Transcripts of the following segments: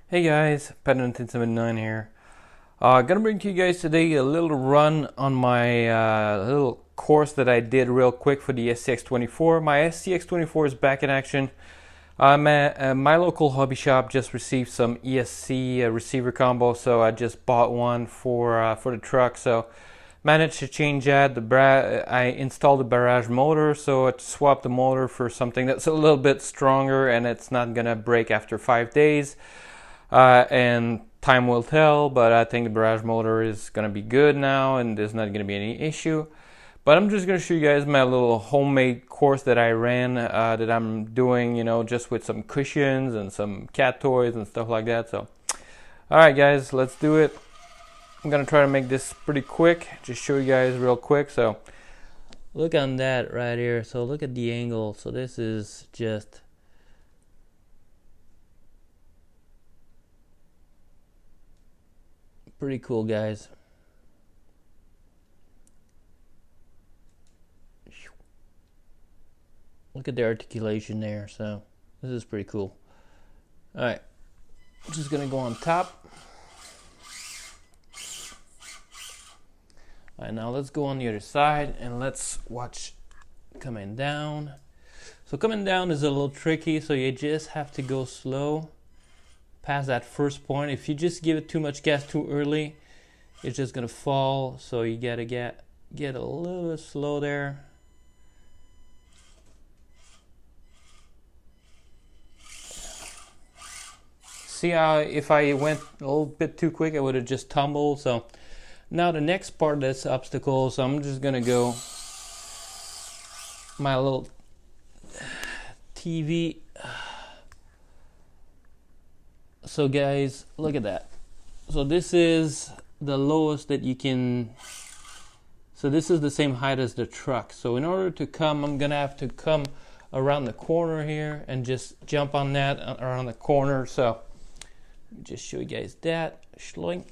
Hey guys, Pet1979 here. Gonna bring to you guys today a little run on my little course that I did real quick for the SCX24. My SCX24 is back in action. I'm at my local hobby shop just received some ESC receiver combo, so I just bought one for the truck. So managed to change that. I installed the barrage motor, so I swapped the motor for something that's a little bit stronger and it's not gonna break after 5 days. And time will tell, but I think the barrage motor is going to be good now and there's not going to be any issue. But I'm just going to show you guys my little homemade course that I ran, that I'm doing, just with some cushions and some cat toys and stuff like that. So, alright guys, let's do it. I'm going to try to make this pretty quick, just show you guys real quick. So, look on that right here. So look at the angle. So this is just pretty cool, guys. Look at the articulation there. So this is pretty cool. All right, I'm just gonna go on top. All right, now let's go on the other side and let's watch coming down. So coming down is a little tricky, so you just have to go slow past that first point. If you just give it too much gas too early, it's just gonna fall. So you gotta get a little bit slow there. See how if I went a little bit too quick, I would have just tumbled. So now the next part that's obstacle. So I'm just gonna go my little TV. So guys, look at that. So this is the lowest that you can. So this is the same height as the truck. So in order to come, I'm gonna have to come around the corner here and just jump on that around the corner. So let me just show you guys that. Schloink.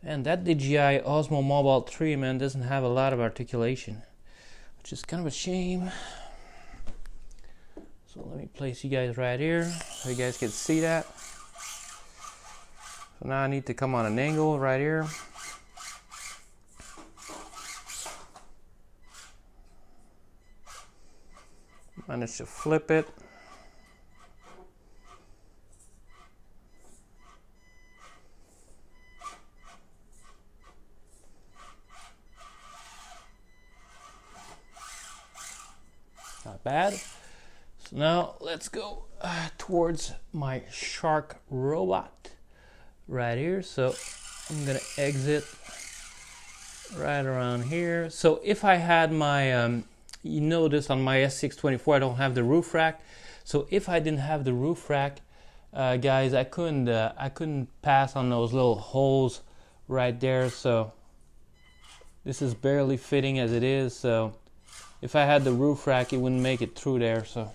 And that DJI Osmo Mobile 3, man, doesn't have a lot of articulation, which is kind of a shame. So let me place you guys right here so you guys can see that. So now I need to come on an angle right here. Manage to flip it. Not bad. So now let's go towards my shark robot right here. So I'm gonna exit right around here. So if I had my you notice on my SCX24 I don't have the roof rack. So if I didn't have the roof rack, guys, I couldn't pass on those little holes right there. So this is barely fitting as it is. So if I had the roof rack, it wouldn't make it through there. So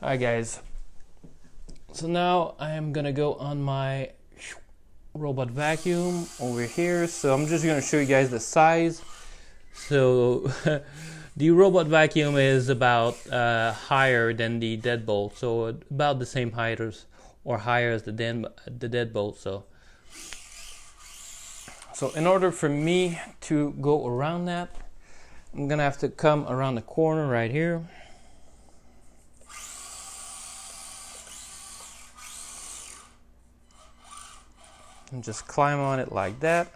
alright guys, so now I am gonna go on my robot vacuum over here. So I'm just gonna show you guys the size. So the robot vacuum is about higher than the deadbolt, so about the same height or higher as the deadbolt. So in order for me to go around that, I'm gonna have to come around the corner right here. And just climb on it like that.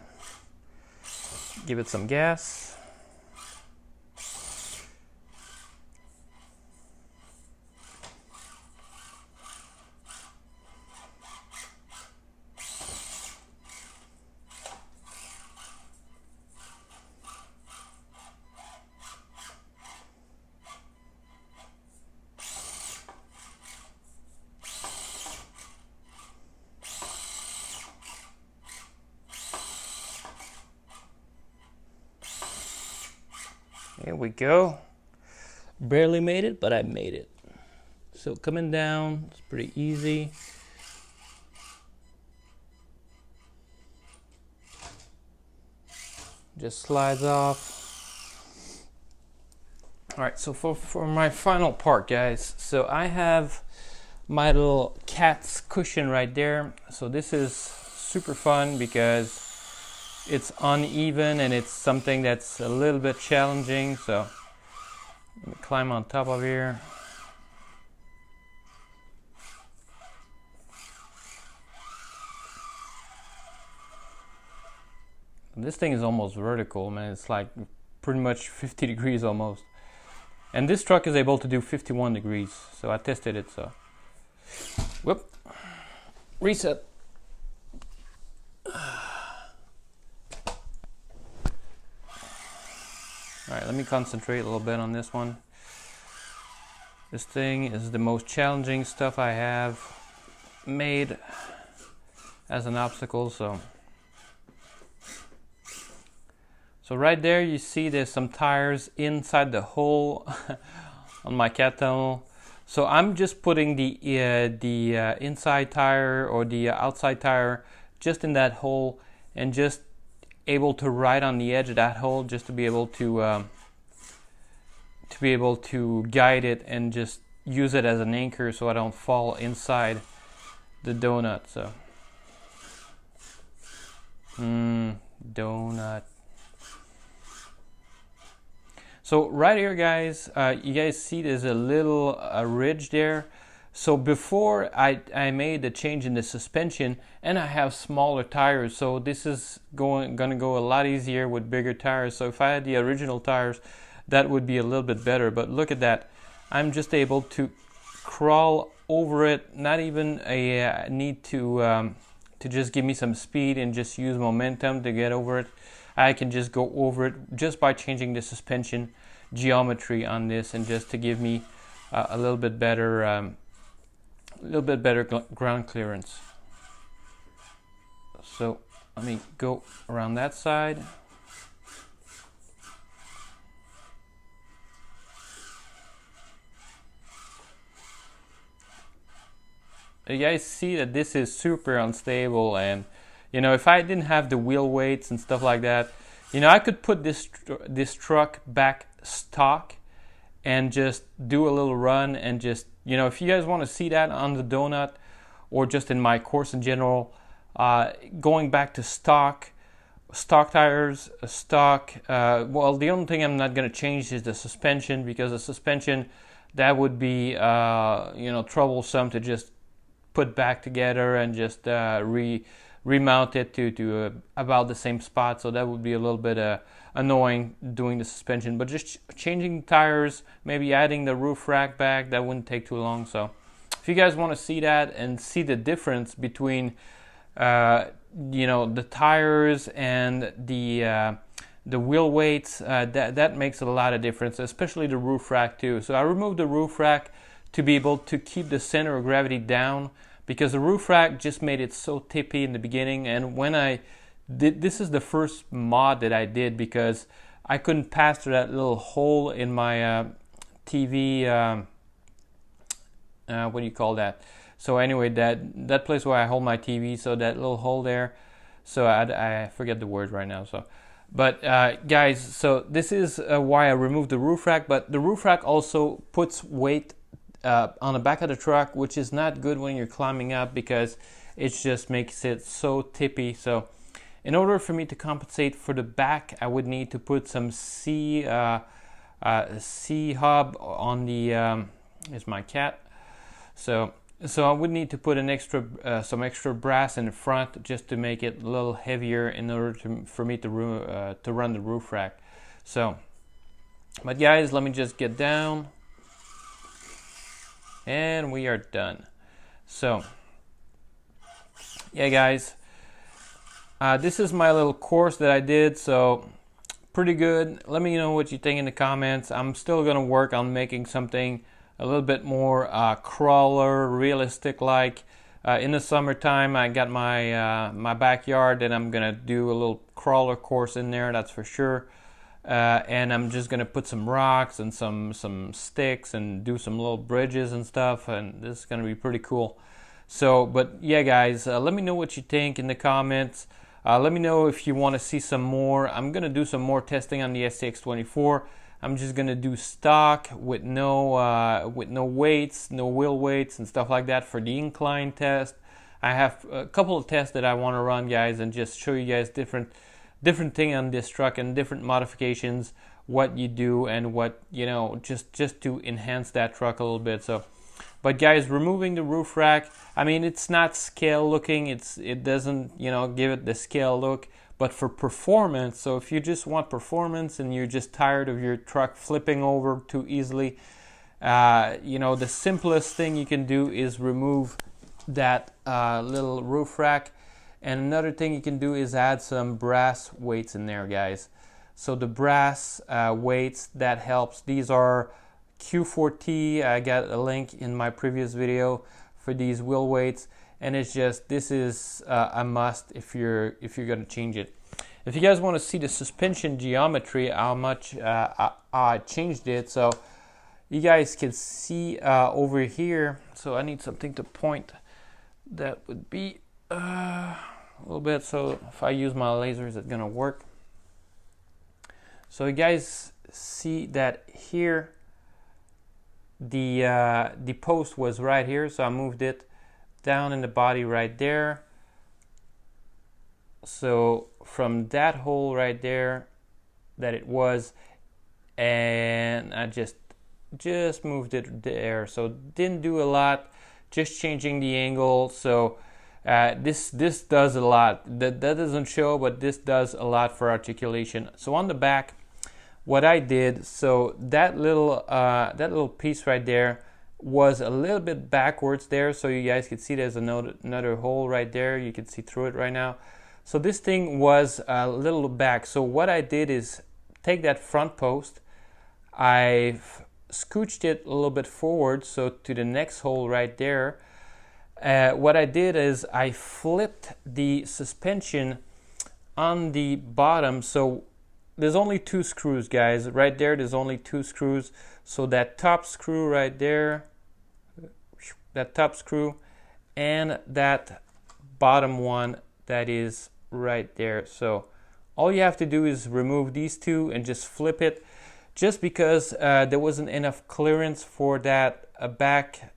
Give it some gas. Here we go. Barely made it, but I made it. So coming down, it's pretty easy. Just slides off. All right, so for my final part, guys, so I have my little cat's cushion right there. So this is super fun because it's uneven and it's something that's a little bit challenging. So let me climb on top of here. This thing is almost vertical, man. It's like pretty much 50 degrees almost. And this truck is able to do 51 degrees. So I tested it, so. Whoop. Reset. Alright, let me concentrate a little bit on this one. This thing is the most challenging stuff I have made as an obstacle, so right there you see there's some tires inside the hole on my cat tunnel. So I'm just putting the inside tire or the outside tire just in that hole and just able to ride on the edge of that hole just to be able to guide it and just use it as an anchor so I don't fall inside the donut. So donut. So right here, guys, you guys see there's a little ridge there. So before I made the change in the suspension, and I have smaller tires, so this is gonna go a lot easier with bigger tires. So if I had the original tires, that would be a little bit better. But look at that, I'm just able to crawl over it. Not even a need to just give me some speed and just use momentum to get over it. I can just go over it just by changing the suspension geometry on this, and just to give me a little bit better ground clearance. So let me go around that side. You guys see that this is super unstable, and you know, if I didn't have the wheel weights and stuff like that, you know, I could put this truck back stock and just do a little run, and just, you know, if you guys want to see that on the donut or just in my course in general, going back to stock tires, well, the only thing I'm not going to change is the suspension, because the suspension, that would be you know, troublesome to just put back together and just remount it to about the same spot. So that would be a little bit annoying doing the suspension. But just changing tires, maybe adding the roof rack back, that wouldn't take too long. So if you guys want to see that and see the difference between you know, the tires and the wheel weights, that makes a lot of difference, especially the roof rack too. So I removed the roof rack to be able to keep the center of gravity down, because the roof rack just made it so tippy in the beginning. And when I did, this is the first mod that I did, because I couldn't pass through that little hole in my TV, what do you call that? So anyway, that place where I hold my TV, so that little hole there, so I forget the word right now. So, but guys, so this is why I removed the roof rack. But the roof rack also puts weight on the back of the truck, which is not good when you're climbing up, because it just makes it so tippy. So in order for me to compensate for the back, I would need to put some C hub on the is my cat. So I would need to put an extra some extra brass in the front just to make it a little heavier in order for me to run the roof rack. So, but guys, let me just get down. And we are done. So yeah, guys, this is my little course that I did, so pretty good. Let me know what you think in the comments. I'm still gonna work on making something a little bit more crawler, realistic like. In the summertime, I got my my backyard, and I'm gonna do a little crawler course in there, that's for sure. And I'm just gonna put some rocks and some sticks and do some little bridges and stuff, and this is gonna be pretty cool. So, but yeah, guys, let me know what you think in the comments. Let me know if you want to see some more. I'm gonna do some more testing on the SCX24. I'm just gonna do stock with no weights, no wheel weights and stuff like that for the incline test. I have a couple of tests that I want to run, guys, and just show you guys different thing on this truck and different modifications, what you do and what, you know, just to enhance that truck a little bit. So, but guys, removing the roof rack, I mean, it's not scale looking, it doesn't, you know, give it the scale look, but for performance, so if you just want performance and you're just tired of your truck flipping over too easily, you know, the simplest thing you can do is remove that little roof rack. And another thing you can do is add some brass weights in there, guys. So the brass weights, that helps. These are Q4T. I got a link in my previous video for these wheel weights, and it's just, this is a must if you're gonna change it. If you guys want to see the suspension geometry, how much I changed it, so you guys can see over here. So I need something to point. That would be a little bit, so if I use my laser, is it gonna work? So you guys see that here the post was right here, so I moved it down in the body right there. So from that hole right there that it was, and I just moved it there, so didn't do a lot, just changing the angle. So this does a lot. That doesn't show, but this does a lot for articulation. So on the back, what I did, so that little piece right there was a little bit backwards there, so you guys can see there's another hole right there. You can see through it right now. So this thing was a little back. So what I did is take that front post, I've scooched it a little bit forward, so to the next hole right there. What I did is I flipped the suspension on the bottom. So there's only 2 screws, guys. Right there, there's only 2 screws. So that top screw right there, that top screw, and that bottom one that is right there. So all you have to do is remove these 2 and just flip it, just because there wasn't enough clearance for that back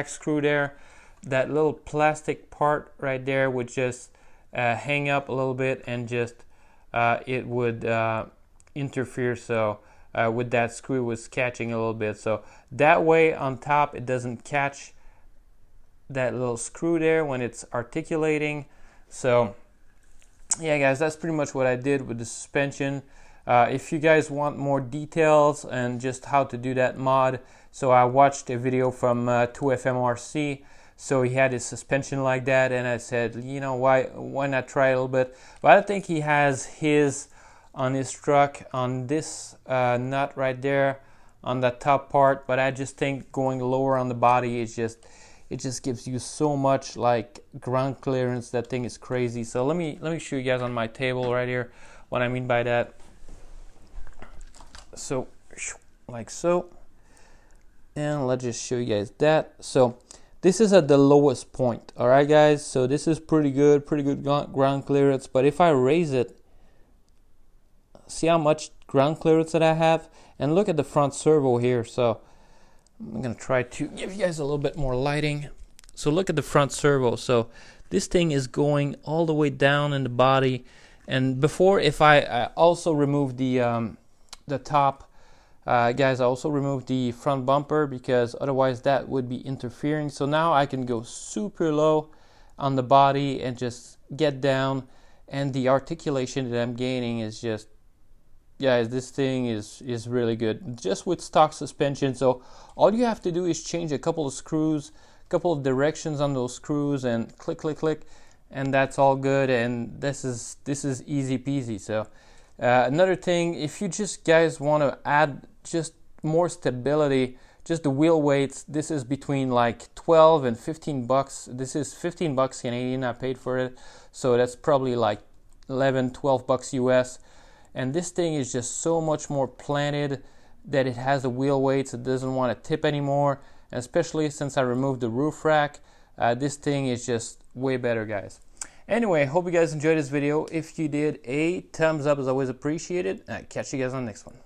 screw there. That little plastic part right there would just hang up a little bit, and just it would interfere. So with that screw was catching a little bit, so that way on top it doesn't catch that little screw there when it's articulating. So yeah, guys, that's pretty much what I did with the suspension. If you guys want more details and just how to do that mod, so I watched a video from 2FMRC. So he had his suspension like that, and I said, you know, why not try a little bit? But I think he has his on his truck on this nut right there on that top part. But I just think going lower on the body, it just gives you so much like ground clearance. That thing is crazy. So let me show you guys on my table right here what I mean by that. So like so, and let's just show you guys that. So this is at the lowest point, all right, guys. So this is pretty good ground clearance. But if I raise it, see how much ground clearance that I have, and look at the front servo here. So I'm gonna try to give you guys a little bit more lighting. So look at the front servo. So this thing is going all the way down in the body. And before, if I also remove the top, guys, I also removed the front bumper, because otherwise that would be interfering. So now I can go super low on the body and just get down, and the articulation that I'm gaining is just, guys, this thing is really good just with stock suspension. So all you have to do is change a couple of screws, a couple of directions on those screws, and click click click, and that's all good. And this is easy peasy. So another thing, if you just guys want to add just more stability, just the wheel weights, this is between like 12 and 15 bucks. This is 15 bucks Canadian I paid for it, so that's probably like 11-12 bucks US. And this thing is just so much more planted, that it has the wheel weights, it doesn't want to tip anymore. And especially since I removed the roof rack, this thing is just way better, guys. Anyway, hope you guys enjoyed this video. If you did, a thumbs up is always appreciated. Catch you guys on the next one.